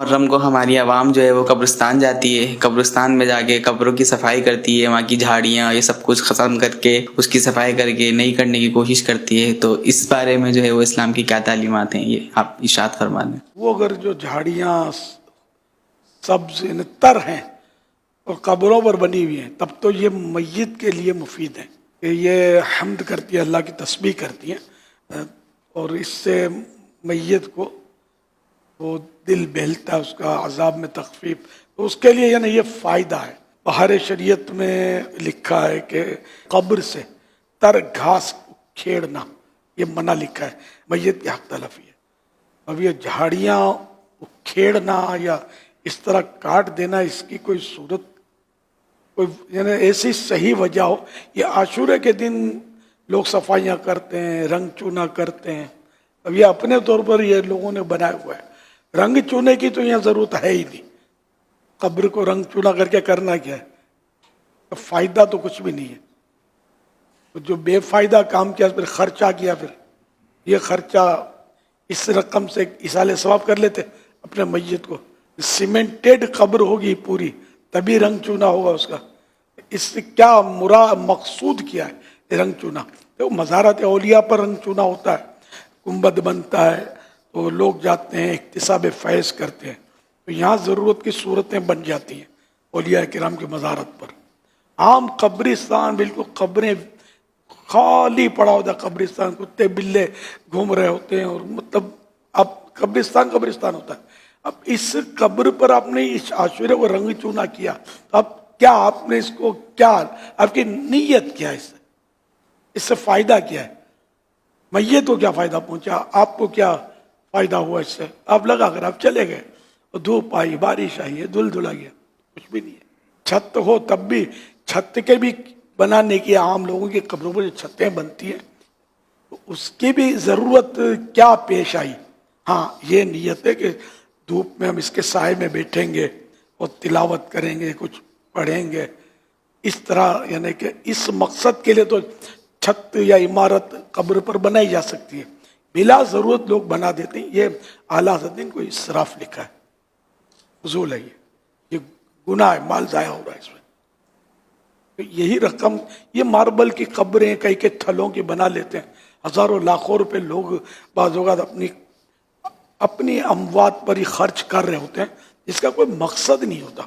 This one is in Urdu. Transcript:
محرم کو ہماری عوام جو ہے وہ قبرستان جاتی ہے، قبرستان میں جا کے قبروں کی صفائی کرتی ہے، وہاں کی جھاڑیاں یہ سب کچھ ختم کر کے اس کی صفائی کر کے نئی کرنے کی کوشش کرتی ہے. تو اس بارے میں جو ہے وہ اسلام کی کیا تعلیمات ہیں، یہ آپ ارشاد فرما دیں. وہ اگر جو جھاڑیاں سبز تر ہیں اور قبروں پر بنی ہوئی ہیں تب تو یہ میت کے لیے مفید ہے کہ یہ حمد کرتی ہے، اللہ کی تسبیح کرتی ہیں، اور اس سے میت کو وہ دل بہلتا ہے، اس کا عذاب میں تخفیف، تو اس کے لیے یعنی یہ فائدہ ہے. بہار شریعت میں لکھا ہے کہ قبر سے تر گھاس کھیڑنا یہ منع لکھا ہے، میت کی حق تلفی ہے. اب یہ جھاڑیاں کھیڑنا یا اس طرح کاٹ دینا، اس کی کوئی صورت کوئی یعنی ایسی صحیح وجہ ہو. یہ عاشورے کے دن لوگ صفائیاں کرتے ہیں، رنگ چونا کرتے ہیں. اب یہ اپنے طور پر یہ لوگوں نے بنایا ہوا ہے. رنگ چونے کی تو یہاں ضرورت ہے ہی نہیں. قبر کو رنگ چونا کر کے کرنا کیا ہے؟ فائدہ تو کچھ بھی نہیں ہے. تو جو بے فائدہ کام کیا پھر خرچہ کیا، پھر یہ خرچہ اس رقم سے ایصال ثواب کر لیتے اپنے میت کو. سیمنٹڈ قبر ہوگی پوری تبھی رنگ چونا ہوگا اس کا. اس سے کیا مقصود کیا ہے رنگ چونا؟ تو مزارات اولیاء پر رنگ چونا ہوتا ہے، گنبد بنتا ہے تو لوگ جاتے ہیں اکتساب فیض کرتے ہیں. تو یہاں ضرورت کی صورتیں بن جاتی ہیں اولیاء کرام کی مزارت پر. عام قبرستان بالکل قبریں خالی پڑا ہوتا ہے، قبرستان کتے بلے گھوم رہے ہوتے ہیں، اور مطلب اب قبرستان ہوتا ہے. اب اس قبر پر آپ نے اس عاشورے کو رنگ چونا کیا، اب کیا آپ نے اس کو کیا آپ کی نیت کیا ہے؟ اس سے فائدہ کیا ہے؟ میت کو کیا فائدہ پہنچا؟ آپ کو کیا فائدہ ہوا اس سے؟ آپ لگا کر آپ چلے گئے، دھوپ آئی، بارش آئی، دھل دھلا گیا، کچھ بھی نہیں ہے. چھت ہو تب بھی چھت کے بھی بنانے کی عام لوگوں کی قبروں پر جو چھتیں بنتی ہیں تو اس کی بھی ضرورت کیا پیش آئی؟ ہاں یہ نیت ہے کہ دھوپ میں ہم اس کے سائے میں بیٹھیں گے اور تلاوت کریں گے، کچھ پڑھیں گے، اس طرح یعنی کہ اس مقصد کے لیے تو چھت یا عمارت قبر پر بنائی جا سکتی ہے. بلا ضرورت لوگ بنا دیتے ہیں. یہ اعلیٰ حضرت نے کوئی اسراف لکھا ہے، فضول ہے، یہ گناہ ہے، مال ضائع ہو رہا ہے اس میں. یہی رقم یہ ماربل کی قبریں کئی کے تھلوں کی بنا لیتے ہیں، ہزاروں لاکھوں روپے لوگ بعض اوقات اپنی اموات پر ہی خرچ کر رہے ہوتے ہیں جس کا کوئی مقصد نہیں ہوتا.